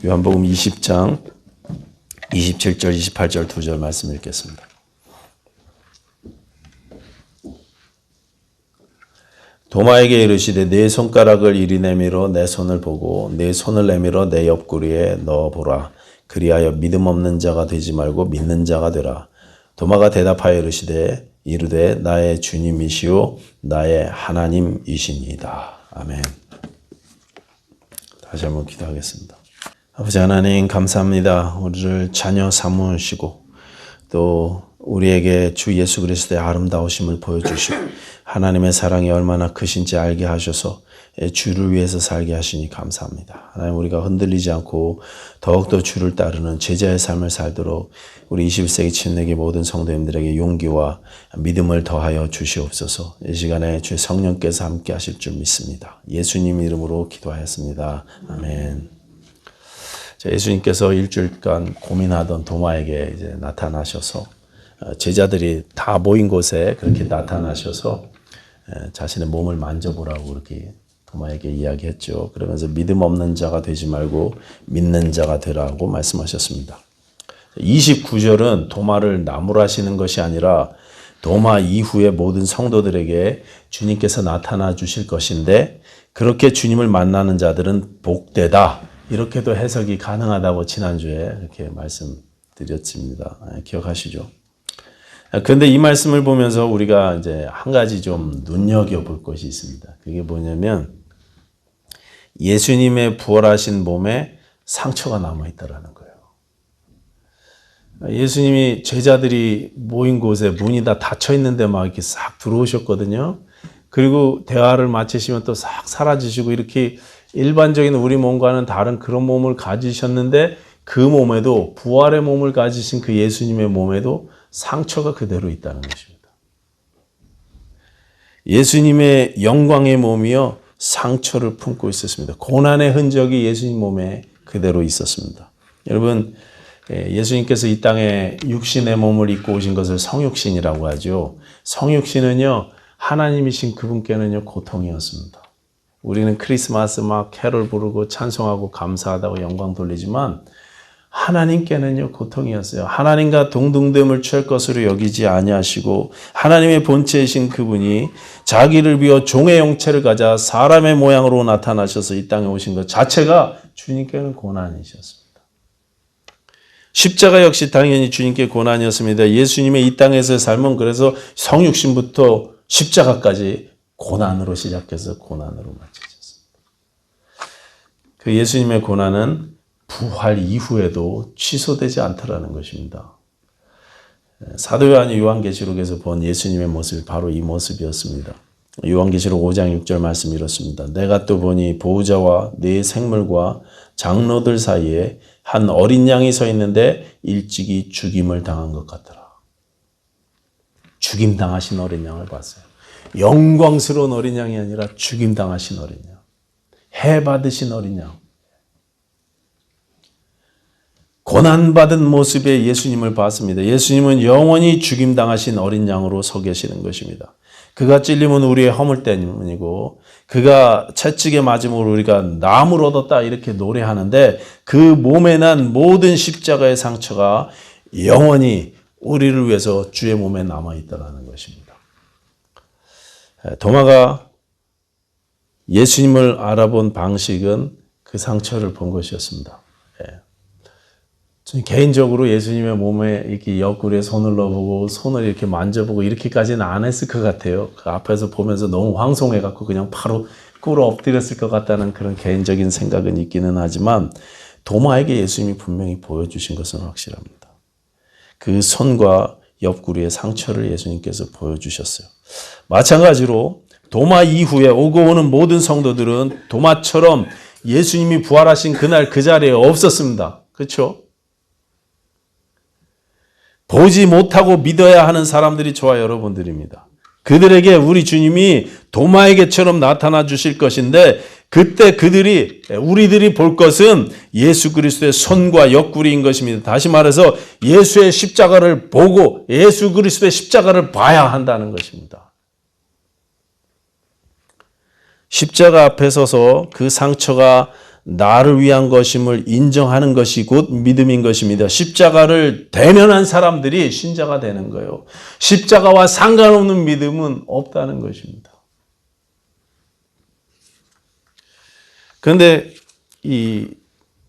요한복음 20장 27절 28절 2절 말씀 읽겠습니다. 도마에게 이르시되 네 손가락을 이리 내밀어 내 손을 보고 네 손을 내밀어 내 옆구리에 넣어보라. 그리하여 믿음 없는 자가 되지 말고 믿는 자가 되라. 도마가 대답하여 이르되 나의 주님이시오 나의 하나님이시니이다. 아멘. 다시 한번 기도하겠습니다. 아버지 하나님 감사합니다. 우리를 자녀 삼으시고 또 우리에게 주 예수 그리스도의 아름다우심을 보여주시고 하나님의 사랑이 얼마나 크신지 알게 하셔서 주를 위해서 살게 하시니 감사합니다. 하나님 우리가 흔들리지 않고 더욱더 주를 따르는 제자의 삶을 살도록 우리 21세기 침례교 모든 성도님들에게 용기와 믿음을 더하여 주시옵소서. 이 시간에 주의 성령께서 함께 하실 줄 믿습니다. 예수님 이름으로 기도하였습니다. 아멘. 예수님께서 일주일간 고민하던 도마에게 이제 나타나셔서 제자들이 다 모인 곳에 그렇게 나타나셔서 자신의 몸을 만져보라고 그렇게 도마에게 이야기했죠. 그러면서 믿음 없는 자가 되지 말고 믿는 자가 되라고 말씀하셨습니다. 29절은 도마를 나무라시는 것이 아니라 도마 이후에 모든 성도들에게 주님께서 나타나 주실 것인데 그렇게 주님을 만나는 자들은 복되다. 이렇게도 해석이 가능하다고 지난주에 이렇게 말씀드렸습니다. 기억하시죠? 그런데 이 말씀을 보면서 우리가 이제 한 가지 좀 눈여겨볼 것이 있습니다. 그게 뭐냐면 예수님의 부활하신 몸에 상처가 남아있다라는 거예요. 예수님이 제자들이 모인 곳에 문이 다 닫혀 있는데 막 이렇게 싹 들어오셨거든요. 그리고 대화를 마치시면 또 싹 사라지시고 이렇게 일반적인 우리 몸과는 다른 그런 몸을 가지셨는데 그 몸에도 부활의 몸을 가지신 그 예수님의 몸에도 상처가 그대로 있다는 것입니다. 예수님의 영광의 몸이요 상처를 품고 있었습니다. 고난의 흔적이 예수님 몸에 그대로 있었습니다. 여러분 예수님께서 이 땅에 육신의 몸을 입고 오신 것을 성육신이라고 하죠. 성육신은요 하나님이신 그분께는요 고통이었습니다. 우리는 크리스마스 막 캐롤 부르고 찬송하고 감사하다고 영광 돌리지만 하나님께는요 고통이었어요. 하나님과 동등됨을 취할 것으로 여기지 아니하시고 하나님의 본체이신 그분이 자기를 비워 종의 형체를 가져 사람의 모양으로 나타나셔서 이 땅에 오신 것 자체가 주님께는 고난이셨습니다. 십자가 역시 당연히 주님께 고난이었습니다. 예수님의 이 땅에서의 삶은 그래서 성육신부터 십자가까지 고난으로 시작해서 고난으로 마치셨습니다. 그 예수님의 고난은 부활 이후에도 취소되지 않더라는 것입니다. 사도 요한이 요한계시록에서 본 예수님의 모습이 바로 이 모습이었습니다. 요한계시록 5장 6절 말씀 이렇습니다. 내가 또 보니 보호자와 네 생물과 장로들 사이에 한 어린 양이 서 있는데 일찍이 죽임을 당한 것 같더라. 죽임당하신 어린 양을 봤어요. 영광스러운 어린 양이 아니라 죽임당하신 어린 양. 해받으신 어린 양. 고난받은 모습의 예수님을 봤습니다. 예수님은 영원히 죽임당하신 어린 양으로 서 계시는 것입니다. 그가 찔림은 우리의 허물 때문이고 그가 채찍에 맞음으로 우리가 나음을 얻었다 이렇게 노래하는데 그 몸에 난 모든 십자가의 상처가 영원히 우리를 위해서 주의 몸에 남아있다는 것입니다. 도마가 예수님을 알아본 방식은 그 상처를 본 것이었습니다. 저는 개인적으로 예수님의 몸에 이렇게 옆구리에 손을 넣어보고 손을 이렇게 만져보고 이렇게까지는 안 했을 것 같아요. 그 앞에서 보면서 너무 황송해갖고 그냥 바로 꿇어 엎드렸을 것 같다는 그런 개인적인 생각은 있기는 하지만 도마에게 예수님이 분명히 보여주신 것은 확실합니다. 그 손과 옆구리의 상처를 예수님께서 보여주셨어요. 마찬가지로 도마 이후에 오고 오는 모든 성도들은 도마처럼 예수님이 부활하신 그날 그 자리에 없었습니다. 그렇죠? 보지 못하고 믿어야 하는 사람들이 저와 여러분들입니다. 그들에게 우리 주님이 도마에게처럼 나타나 주실 것인데 그때 우리들이 볼 것은 예수 그리스도의 손과 옆구리인 것입니다. 다시 말해서 예수의 십자가를 보고 예수 그리스도의 십자가를 봐야 한다는 것입니다. 십자가 앞에 서서 그 상처가 나를 위한 것임을 인정하는 것이 곧 믿음인 것입니다. 십자가를 대면한 사람들이 신자가 되는 거예요. 십자가와 상관없는 믿음은 없다는 것입니다. 그런데 이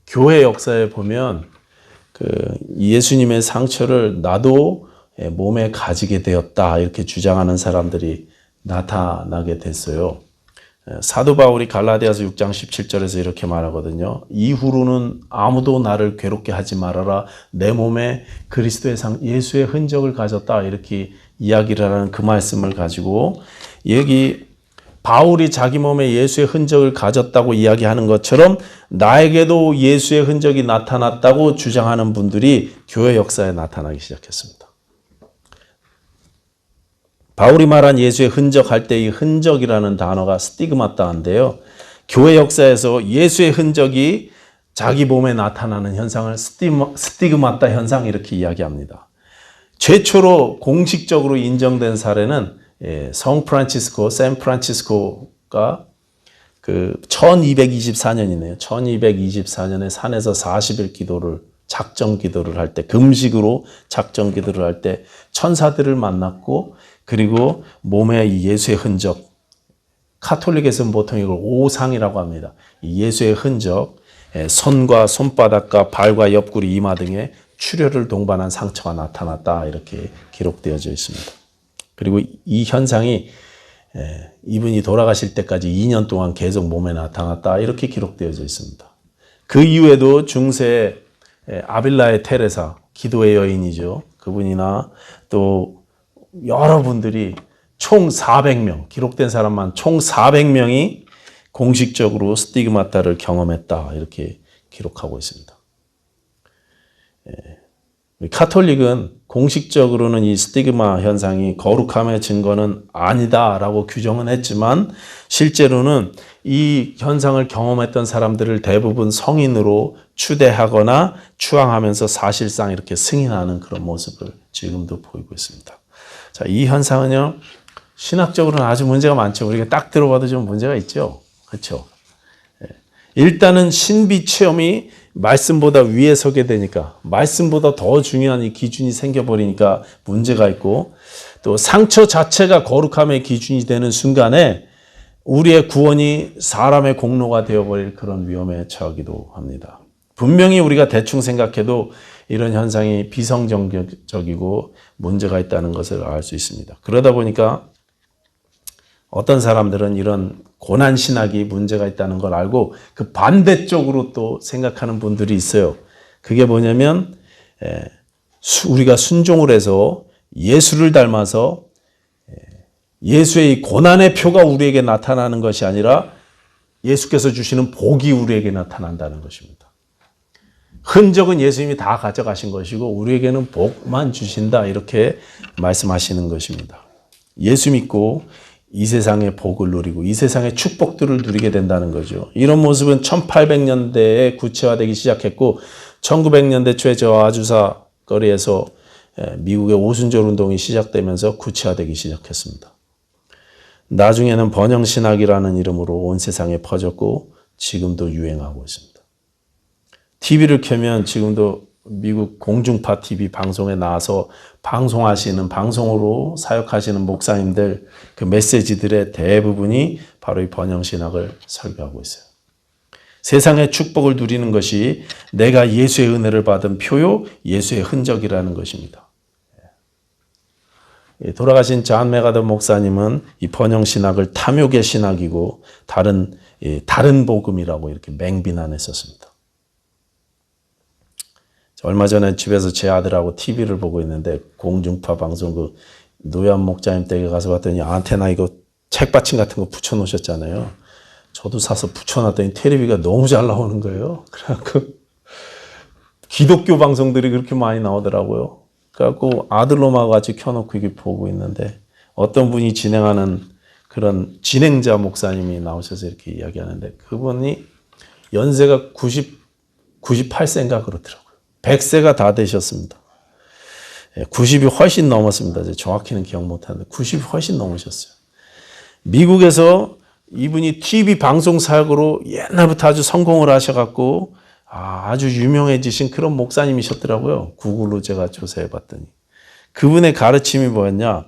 교회 역사에 보면 예수님의 상처를 나도 몸에 가지게 되었다 이렇게 주장하는 사람들이 나타나게 됐어요. 사도 바울이 갈라디아서 6장 17절에서 이렇게 말하거든요. 이후로는 아무도 나를 괴롭게 하지 말아라. 내 몸에 그리스도의 예수의 흔적을 가졌다. 이렇게 이야기를 하는 그 말씀을 가지고 여기 바울이 자기 몸에 예수의 흔적을 가졌다고 이야기하는 것처럼 나에게도 예수의 흔적이 나타났다고 주장하는 분들이 교회 역사에 나타나기 시작했습니다. 바울이 말한 예수의 흔적 할 때 이 흔적이라는 단어가 스티그마타인데요. 교회 역사에서 예수의 흔적이 자기 몸에 나타나는 현상을 스티그마타 현상 이렇게 이야기합니다. 최초로 공식적으로 인정된 사례는 성 프란치스코, 샌프란치스코가 1224년이네요. 1224년에 산에서 40일 기도를 작정 기도를 할 때 금식으로 작정 기도를 할 때 천사들을 만났고 그리고 몸에 이 예수의 흔적, 카톨릭에서는 보통 이걸 오상이라고 합니다. 이 예수의 흔적, 손과 손바닥과 발과 옆구리, 이마 등에 출혈을 동반한 상처가 나타났다 이렇게 기록되어져 있습니다. 그리고 이 현상이 이분이 돌아가실 때까지 2년 동안 계속 몸에 나타났다 이렇게 기록되어져 있습니다. 그 이후에도 중세 아빌라의 테레사, 기도의 여인이죠. 그분이나 또 여러분들이 총 400명, 기록된 사람만 총 400명이 공식적으로 스티그마타를 경험했다 이렇게 기록하고 있습니다. 카톨릭은 공식적으로는 이 스티그마 현상이 거룩함의 증거는 아니다라고 규정은 했지만 실제로는 이 현상을 경험했던 사람들을 대부분 성인으로 추대하거나 추앙하면서 사실상 이렇게 승인하는 그런 모습을 지금도 보이고 있습니다. 자, 이 현상은요, 신학적으로는 아주 문제가 많죠. 우리가 딱 들어봐도 좀 문제가 있죠. 그렇죠? 일단은 신비 체험이 말씀보다 위에 서게 되니까 말씀보다 더 중요한 이 기준이 생겨버리니까 문제가 있고 또 상처 자체가 거룩함의 기준이 되는 순간에 우리의 구원이 사람의 공로가 되어버릴 그런 위험에 처하기도 합니다. 분명히 우리가 대충 생각해도 이런 현상이 비성경적이고 문제가 있다는 것을 알 수 있습니다. 그러다 보니까 어떤 사람들은 이런 고난신학이 문제가 있다는 걸 알고 그 반대쪽으로 또 생각하는 분들이 있어요. 그게 뭐냐면 우리가 순종을 해서 예수를 닮아서 예수의 이 고난의 표가 우리에게 나타나는 것이 아니라 예수께서 주시는 복이 우리에게 나타난다는 것입니다. 흔적은 예수님이 다 가져가신 것이고 우리에게는 복만 주신다 이렇게 말씀하시는 것입니다. 예수 믿고 이 세상의 복을 누리고 이 세상의 축복들을 누리게 된다는 거죠. 이런 모습은 1800년대에 구체화되기 시작했고 1900년대 초에 저 아주사 거리에서 미국의 오순절 운동이 시작되면서 구체화되기 시작했습니다. 나중에는 번영신학이라는 이름으로 온 세상에 퍼졌고 지금도 유행하고 있습니다. TV를 켜면 지금도 미국 공중파 TV 방송에 나와서 방송하시는 방송으로 사역하시는 목사님들 그 메시지들의 대부분이 바로 이 번영신학을 설교하고 있어요. 세상의 축복을 누리는 것이 내가 예수의 은혜를 받은 표요, 예수의 흔적이라는 것입니다. 돌아가신 존 메가더 목사님은 이 번영신학을 탐욕의 신학이고 다른 복음이라고 이렇게 맹비난했었습니다. 얼마 전에 집에서 제 아들하고 TV를 보고 있는데 공중파 방송 그 노현 목자님 댁에 가서 봤더니 안테나 이거 책받침 같은 거 붙여놓으셨잖아요. 저도 사서 붙여놨더니 텔레비가 너무 잘 나오는 거예요. 그래갖고 기독교 방송들이 그렇게 많이 나오더라고요. 그래갖고 아들놈하고 같이 켜놓고 이게 보고 있는데 어떤 분이 진행하는 그런 진행자 목사님이 나오셔서 이렇게 이야기하는데 그분이 연세가 98세인가 그렇더라고요. 100세가 다 되셨습니다. 90이 훨씬 넘었습니다. 정확히는 기억 못하는데 90이 훨씬 넘으셨어요. 미국에서 이분이 TV 방송 사역으로 옛날부터 아주 성공을 하셔갖고 아주 유명해지신 그런 목사님이셨더라고요. 구글로 제가 조사해 봤더니. 그분의 가르침이 뭐였냐?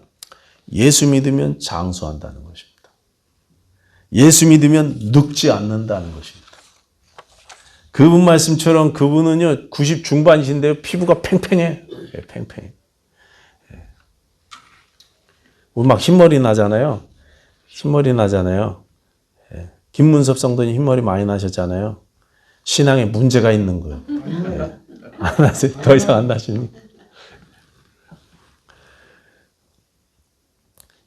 예수 믿으면 장수한다는 것입니다. 예수 믿으면 늙지 않는다는 것입니다. 그분 말씀처럼 그분은요 90 중반이신데요 피부가 팽팽해. 팽팽해. 우리 막 흰머리 나잖아요. 흰머리 나잖아요. 김문섭 성도님 흰머리 많이 나셨잖아요. 신앙에 문제가 있는 거예요. 안 하세요? 더 이상 안 나십니까?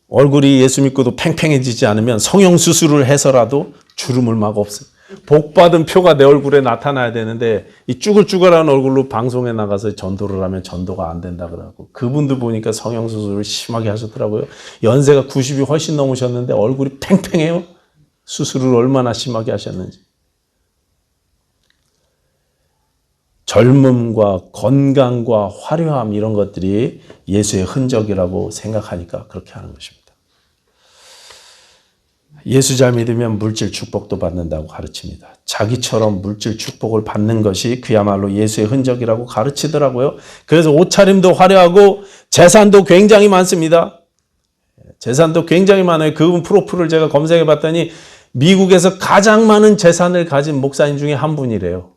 얼굴이 예수 믿고도 팽팽해지지 않으면 성형수술을 해서라도 주름을 막 없어요. 복받은 표가 내 얼굴에 나타나야 되는데 이 쭈글쭈글한 얼굴로 방송에 나가서 전도를 하면 전도가 안 된다 그러고 그분도 보니까 성형수술을 심하게 하셨더라고요. 연세가 90이 훨씬 넘으셨는데 얼굴이 팽팽해요. 수술을 얼마나 심하게 하셨는지. 젊음과 건강과 화려함 이런 것들이 예수의 흔적이라고 생각하니까 그렇게 하는 것입니다. 예수 잘 믿으면 물질 축복도 받는다고 가르칩니다. 자기처럼 물질 축복을 받는 것이 그야말로 예수의 흔적이라고 가르치더라고요. 그래서 옷차림도 화려하고 재산도 굉장히 많습니다. 재산도 굉장히 많아요. 그분 프로필을 제가 검색해 봤더니 미국에서 가장 많은 재산을 가진 목사님 중에 한 분이래요.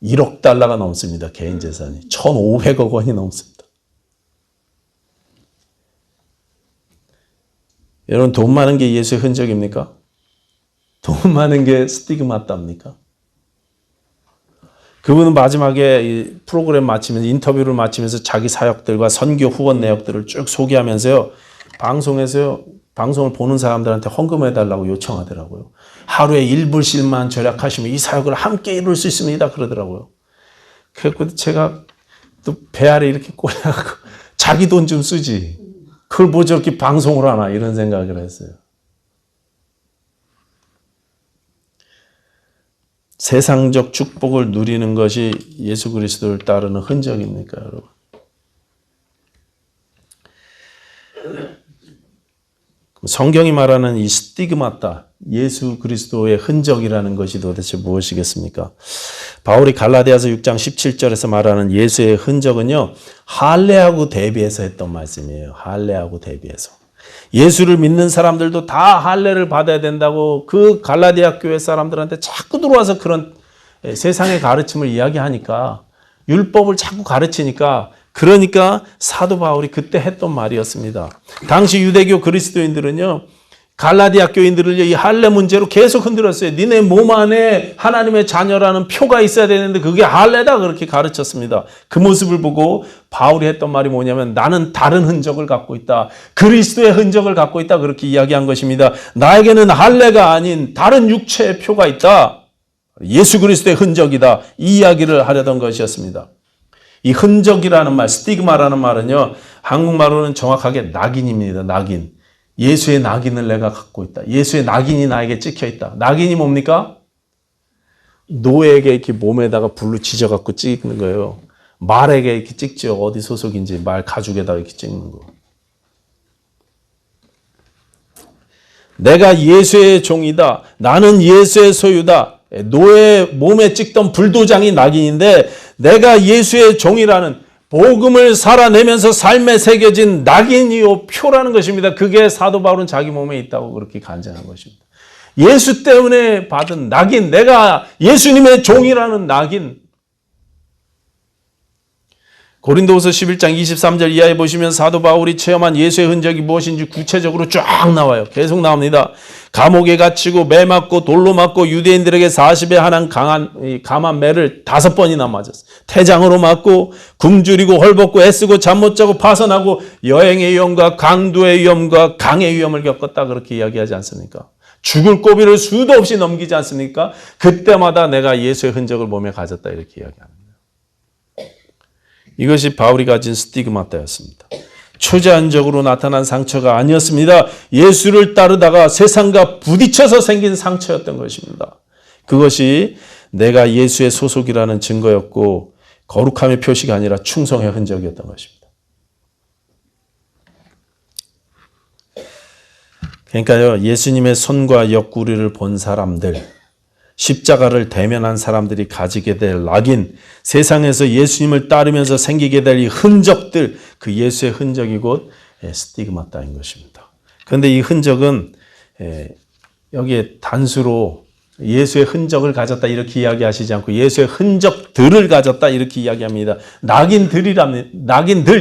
1억 달러가 넘습니다. 개인 재산이. 1,500억 원이 넘습니다. 여러분 돈 많은 게 예수의 흔적입니까? 돈 많은 게 스티그마타입니까? 그분은 마지막에 이 프로그램 마치면서 인터뷰를 마치면서 자기 사역들과 선교 후원 내역들을 쭉 소개하면서요. 방송을 보는 사람들한테 헌금해달라고 요청하더라고요. 하루에 1불씩만 절약하시면 이 사역을 함께 이룰 수 있습니다. 그러더라고요. 그래서 제가 또 배 아래 이렇게 꽂아갖고 자기 돈 좀 쓰지. 그걸 뭐 저렇게 방송을 하나 이런 생각을 했어요. 세상적 축복을 누리는 것이 예수 그리스도를 따르는 흔적입니까, 여러분? 성경이 말하는 이 스티그마타, 예수 그리스도의 흔적이라는 것이 도대체 무엇이겠습니까? 바울이 갈라디아서 6장 17절에서 말하는 예수의 흔적은요, 할례하고 대비해서 했던 말씀이에요. 할례하고 대비해서. 예수를 믿는 사람들도 다 할례를 받아야 된다고 그 갈라디아 교회 사람들한테 자꾸 들어와서 그런 세상의 가르침을 이야기하니까 율법을 자꾸 가르치니까 그러니까 사도 바울이 그때 했던 말이었습니다. 당시 유대교 그리스도인들은요. 갈라디아 교인들을 이 할례 문제로 계속 흔들었어요. 니네 몸 안에 하나님의 자녀라는 표가 있어야 되는데 그게 할례다 그렇게 가르쳤습니다. 그 모습을 보고 바울이 했던 말이 뭐냐면 나는 다른 흔적을 갖고 있다. 그리스도의 흔적을 갖고 있다 그렇게 이야기한 것입니다. 나에게는 할례가 아닌 다른 육체의 표가 있다. 예수 그리스도의 흔적이다. 이 이야기를 하려던 것이었습니다. 이 흔적이라는 말, 스티그마라는 말은요. 한국말로는 정확하게 낙인입니다. 낙인. 예수의 낙인을 내가 갖고 있다. 예수의 낙인이 나에게 찍혀 있다. 낙인이 뭡니까? 노에게 이렇게 몸에다가 불로 지져갖고 찍는 거예요. 말에게 이렇게 찍죠. 어디 소속인지 말 가죽에다가 이렇게 찍는 거. 내가 예수의 종이다. 나는 예수의 소유다. 노의 몸에 찍던 불도장이 낙인인데 내가 예수의 종이라는 복음을 살아내면서 삶에 새겨진 낙인이요 표라는 것입니다. 그게 사도 바울은 자기 몸에 있다고 그렇게 간증한 것입니다. 예수 때문에 받은 낙인, 내가 예수님의 종이라는 낙인. 고린도후서 11장 23절 이하에 보시면 사도 바울이 체험한 예수의 흔적이 무엇인지 구체적으로 쫙 나와요. 계속 나옵니다. 감옥에 갇히고 매 맞고 돌로 맞고 유대인들에게 40에 한한 감한 매를 5번이나 맞았어요. 태장으로 맞고 굶주리고 헐벗고 애쓰고 잠 못 자고 파선하고 여행의 위험과 강도의 위험과 강의 위험을 겪었다 그렇게 이야기하지 않습니까? 죽을 고비를 수도 없이 넘기지 않습니까? 그때마다 내가 예수의 흔적을 몸에 가졌다 이렇게 이야기합니다. 이것이 바울이 가진 스티그마타였습니다. 초자연적으로 나타난 상처가 아니었습니다. 예수를 따르다가 세상과 부딪혀서 생긴 상처였던 것입니다. 그것이 내가 예수의 소속이라는 증거였고 거룩함의 표시가 아니라 충성의 흔적이었던 것입니다. 그러니까요, 예수님의 손과 옆구리를 본 사람들, 십자가를 대면한 사람들이 가지게 될 낙인, 세상에서 예수님을 따르면서 생기게 될 이 흔적들, 그 예수의 흔적이 곧 스티그마타인 것입니다. 그런데 이 흔적은 여기에 단수로 예수의 흔적을 가졌다 이렇게 이야기하시지 않고 예수의 흔적들을 가졌다 이렇게 이야기합니다. 낙인들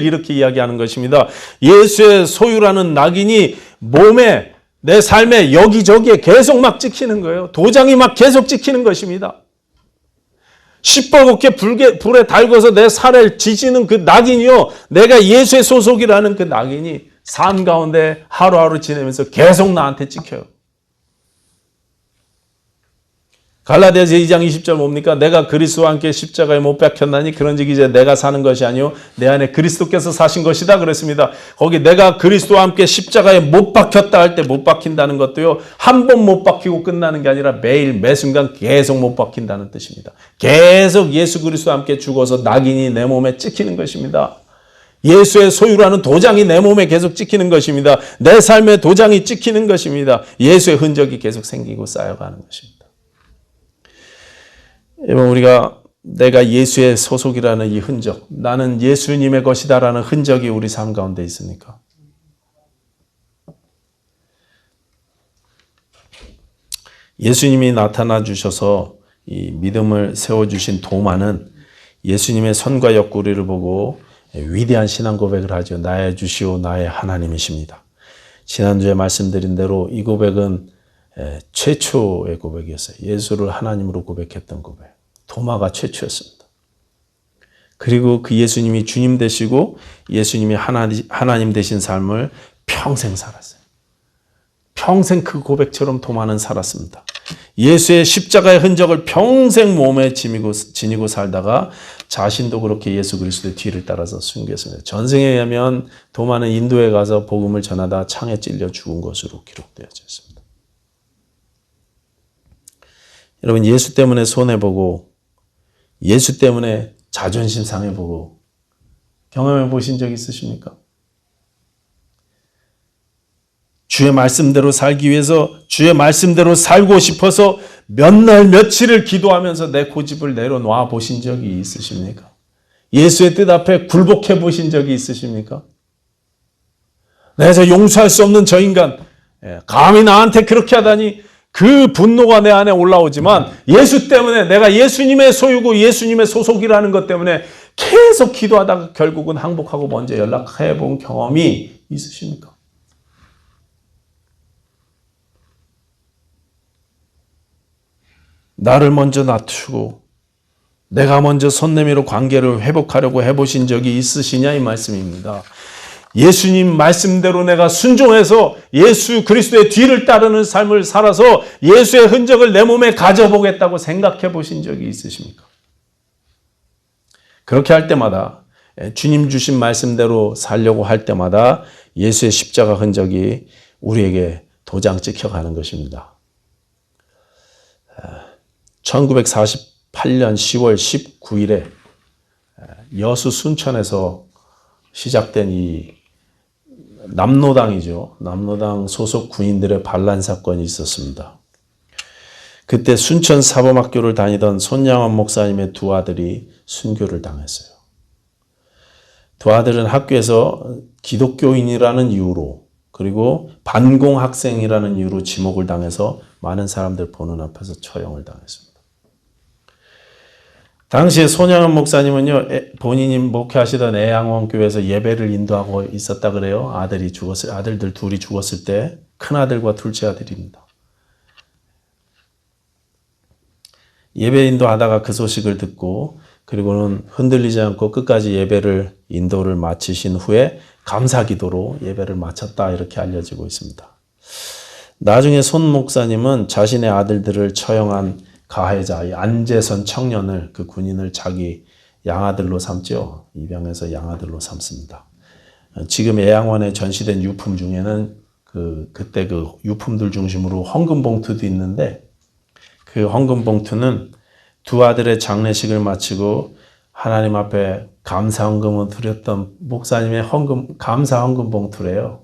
이렇게 이야기하는 것입니다. 예수의 소유라는 낙인이 몸에 내 삶에 여기저기에 계속 막 찍히는 거예요. 도장이 막 계속 찍히는 것입니다. 시뻘겋게 불에 달궈서 내 살을 지지는 그 낙인이요. 내가 예수의 소속이라는 그 낙인이 삶 가운데 하루하루 지내면서 계속 나한테 찍혀요. 갈라디아서 2장 20절 뭡니까? 내가 그리스도와 함께 십자가에 못 박혔나니 그런즉 이제 내가 사는 것이 아니요 내 안에 그리스도께서 사신 것이다 그랬습니다. 거기 내가 그리스도와 함께 십자가에 못 박혔다 할 때 못 박힌다는 것도요. 한 번 못 박히고 끝나는 게 아니라 매일 매순간 계속 못 박힌다는 뜻입니다. 계속 예수 그리스도와 함께 죽어서 낙인이 내 몸에 찍히는 것입니다. 예수의 소유라는 도장이 내 몸에 계속 찍히는 것입니다. 내 삶의 도장이 찍히는 것입니다. 예수의 흔적이 계속 생기고 쌓여가는 것입니다. 여러분, 우리가 내가 예수의 소속이라는 이 흔적, 나는 예수님의 것이다라는 흔적이 우리 삶 가운데 있습니까? 예수님이 나타나 주셔서 이 믿음을 세워주신 도마는 예수님의 손과 옆구리를 보고 위대한 신앙 고백을 하죠. 나의 주시오 나의 하나님이십니다. 지난주에 말씀드린 대로 이 고백은 최초의 고백이었어요. 예수를 하나님으로 고백했던 고백. 도마가 최초였습니다. 그리고 그 예수님이 주님 되시고 예수님이 하나님 되신 삶을 평생 살았어요. 평생 그 고백처럼 도마는 살았습니다. 예수의 십자가의 흔적을 평생 몸에 지니고 살다가 자신도 그렇게 예수 그리스도의 뒤를 따라서 순교했습니다. 전승에 의하면 도마는 인도에 가서 복음을 전하다 창에 찔려 죽은 것으로 기록되어져 있습니다. 여러분, 예수 때문에 손해보고 예수 때문에 자존심 상해보고 경험해 보신 적 있으십니까? 주의 말씀대로 살기 위해서 주의 말씀대로 살고 싶어서 몇 날 며칠을 기도하면서 내 고집을 내려놔 보신 적이 있으십니까? 예수의 뜻 앞에 굴복해 보신 적이 있으십니까? 내가 용서할 수 없는 저 인간, 감히 나한테 그렇게 하다니 그 분노가 내 안에 올라오지만 예수 때문에 내가 예수님의 소유고 예수님의 소속이라는 것 때문에 계속 기도하다가 결국은 항복하고 먼저 연락해 본 경험이 있으십니까? 나를 먼저 낮추고 내가 먼저 손 내밀어 관계를 회복하려고 해보신 적이 있으시냐 이 말씀입니다. 예수님 말씀대로 내가 순종해서 예수 그리스도의 뒤를 따르는 삶을 살아서 예수의 흔적을 내 몸에 가져보겠다고 생각해 보신 적이 있으십니까? 그렇게 할 때마다 주님 주신 말씀대로 살려고 할 때마다 예수의 십자가 흔적이 우리에게 도장 찍혀가는 것입니다. 1948년 10월 19일에 여수 순천에서 시작된 이 남로당이죠. 남로당 소속 군인들의 반란 사건이 있었습니다. 그때 순천 사범학교를 다니던 손양원 목사님의 두 아들이 순교를 당했어요. 두 아들은 학교에서 기독교인이라는 이유로 그리고 반공학생이라는 이유로 지목을 당해서 많은 사람들 보는 앞에서 처형을 당했습니다. 당시에 손양원 목사님은요, 본인이 목회하시던 애양원교회에서 예배를 인도하고 있었다 그래요. 아들들 둘이 죽었을 때 큰아들과 둘째 아들입니다. 예배 인도하다가 그 소식을 듣고 그리고는 흔들리지 않고 끝까지 예배를 인도를 마치신 후에 감사기도로 예배를 마쳤다 이렇게 알려지고 있습니다. 나중에 손 목사님은 자신의 아들들을 처형한 가해자, 이 안재선 청년을 그 군인을 자기 양아들로 삼죠. 입양해서 양아들로 삼습니다. 지금 애양원에 전시된 유품 중에는 그때 그 유품들 중심으로 헌금 봉투도 있는데 그 헌금 봉투는 두 아들의 장례식을 마치고 하나님 앞에 감사 헌금을 드렸던 목사님의 감사 헌금 봉투래요.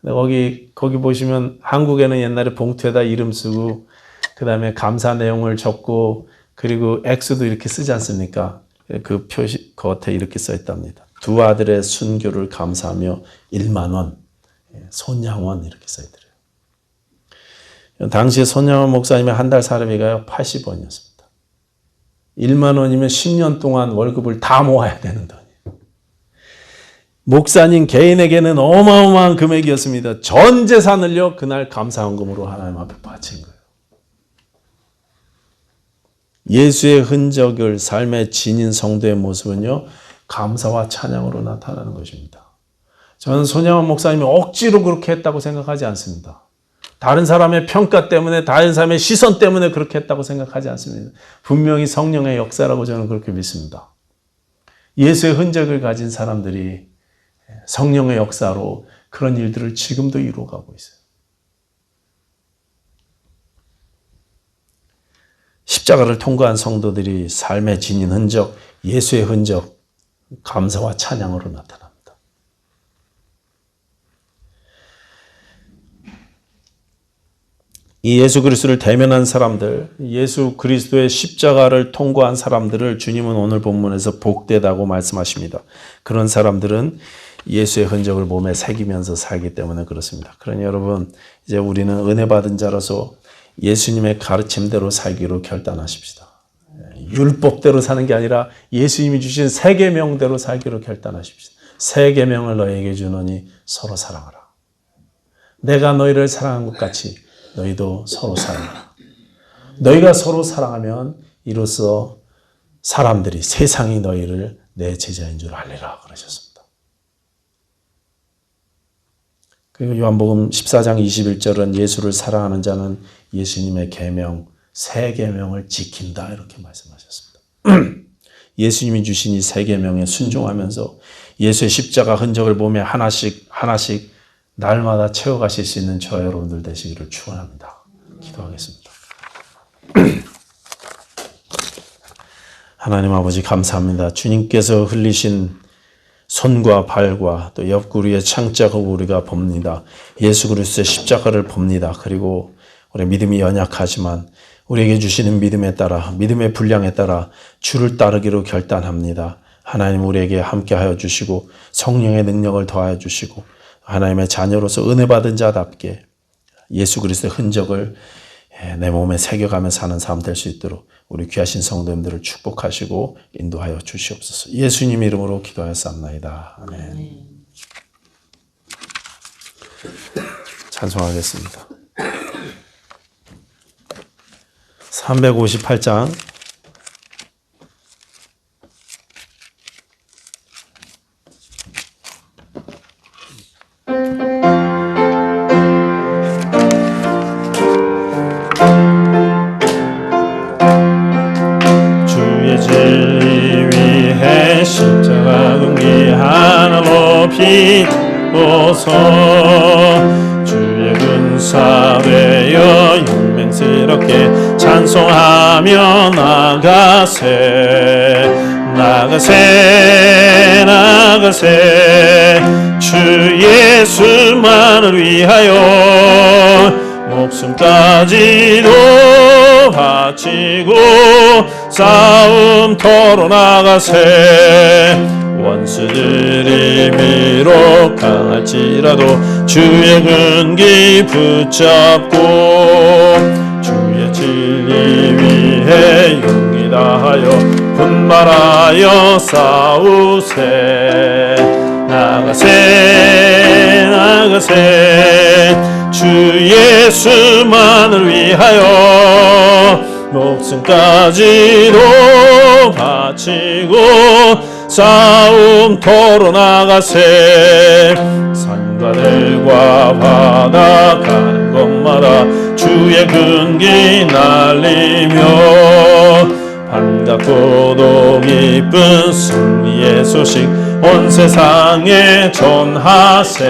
거기 보시면 한국에는 옛날에 봉투에다 이름 쓰고 그 다음에 감사 내용을 적고 그리고 액수도 이렇게 쓰지 않습니까? 그 표시 겉에 이렇게 써 있답니다. 두 아들의 순교를 감사하며 1만 원, 손양원 이렇게 써 있더래요. 당시에 손양원 목사님의 한 달 사례비가요 80원이었습니다. 1만 원이면 10년 동안 월급을 다 모아야 되는 돈이에요. 목사님 개인에게는 어마어마한 금액이었습니다. 전 재산을요 그날 감사헌금으로 하나님 앞에 바친 거예요. 예수의 흔적을 삶에 지닌 성도의 모습은요 감사와 찬양으로 나타나는 것입니다. 저는 손양원 목사님이 억지로 그렇게 했다고 생각하지 않습니다. 다른 사람의 평가 때문에, 다른 사람의 시선 때문에 그렇게 했다고 생각하지 않습니다. 분명히 성령의 역사라고 저는 그렇게 믿습니다. 예수의 흔적을 가진 사람들이 성령의 역사로 그런 일들을 지금도 이루어가고 있어요. 십자가를 통과한 성도들이 삶에 지닌 흔적, 예수의 흔적, 감사와 찬양으로 나타납니다. 이 예수 그리스도를 대면한 사람들, 예수 그리스도의 십자가를 통과한 사람들을 주님은 오늘 본문에서 복되다고 말씀하십니다. 그런 사람들은 예수의 흔적을 몸에 새기면서 살기 때문에 그렇습니다. 그러니 여러분, 이제 우리는 은혜 받은 자로서 예수님의 가르침대로 살기로 결단하십시다. 율법대로 사는 게 아니라 예수님이 주신 새 계명대로 살기로 결단하십시다. 새 계명을 너희에게 주노니 서로 사랑하라. 내가 너희를 사랑한 것 같이 너희도 서로 사랑하라. 너희가 서로 사랑하면 이로써 사람들이, 세상이 너희를 내 제자인 줄 알리라 그러셨습니다. 그리고 요한복음 14장 21절은 예수를 사랑하는 자는 예수님의 계명, 새 계명을 지킨다 이렇게 말씀하셨습니다. 예수님이 주신 이 새 계명에 순종하면서 예수의 십자가 흔적을 보며 하나씩 날마다 채워가실 수 있는 저와 여러분들 되시기를 축원합니다. 기도하겠습니다. 하나님 아버지 감사합니다. 주님께서 흘리신 손과 발과 또 옆구리의 창자국을 우리가 봅니다. 예수 그리스도의 십자가를 봅니다. 그리고 우리 믿음이 연약하지만 우리에게 주시는 믿음에 따라, 믿음의 분량에 따라 주를 따르기로 결단합니다. 하나님 우리에게 함께하여 주시고 성령의 능력을 더하여 주시고 하나님의 자녀로서 은혜 받은 자답게 예수 그리스도의 흔적을 내 몸에 새겨가며 사는 삶 될 수 있도록 우리 귀하신 성도님들을 축복하시고 인도하여 주시옵소서. 예수님 이름으로 기도하였사옵나이다. 아멘. 찬송하겠습니다. 358장 주의 진리 위해 십자가 금기 하나 높이고서 주의 군사되어 용맹스럽게 찬송하며 나가세 주 예수만을 위하여 목숨까지도 바치고 싸움터로 나가세 원수들이 비록 강할지라도 주의 근기 붙잡고 주의 진리 위해 용기 다하여 분발하여 싸우세 나가세 주 예수만을 위하여 목숨까지도 바치고 싸움터로 나가세 산과들과 바다 가는 곳마다 주의 근기 날리며 반갑고도 기쁜 승리의 소식 온 세상에 전하세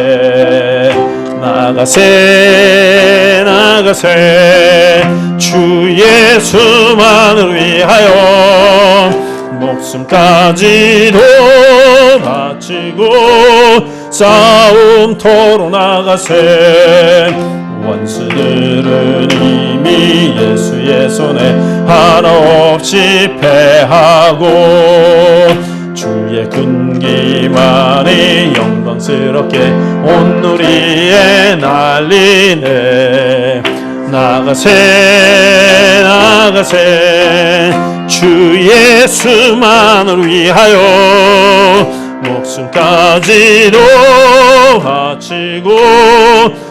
나가세 주 예수만을 위하여 목숨까지도 바치고 싸움터로 나가세. 원수들은 이미 예수의 손에 하나 없이 패하고 주의 군기만이 영광스럽게 온누리에 날리네. 나가세 나가세 주 예수만을 위하여 목숨까지도 바치고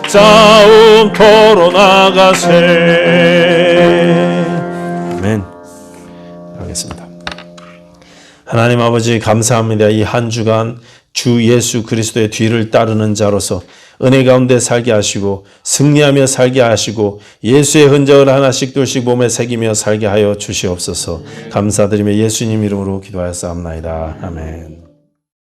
싸움터로 나가세. 아멘. 하겠습니다. 하나님 아버지 감사합니다. 이 한 주간 주 예수 그리스도의 뒤를 따르는 자로서 은혜 가운데 살게 하시고 승리하며 살게 하시고 예수의 흔적을 하나씩 둘씩 몸에 새기며 살게 하여 주시옵소서. 감사드리며 예수님 이름으로 기도하였사옵나이다. 아멘.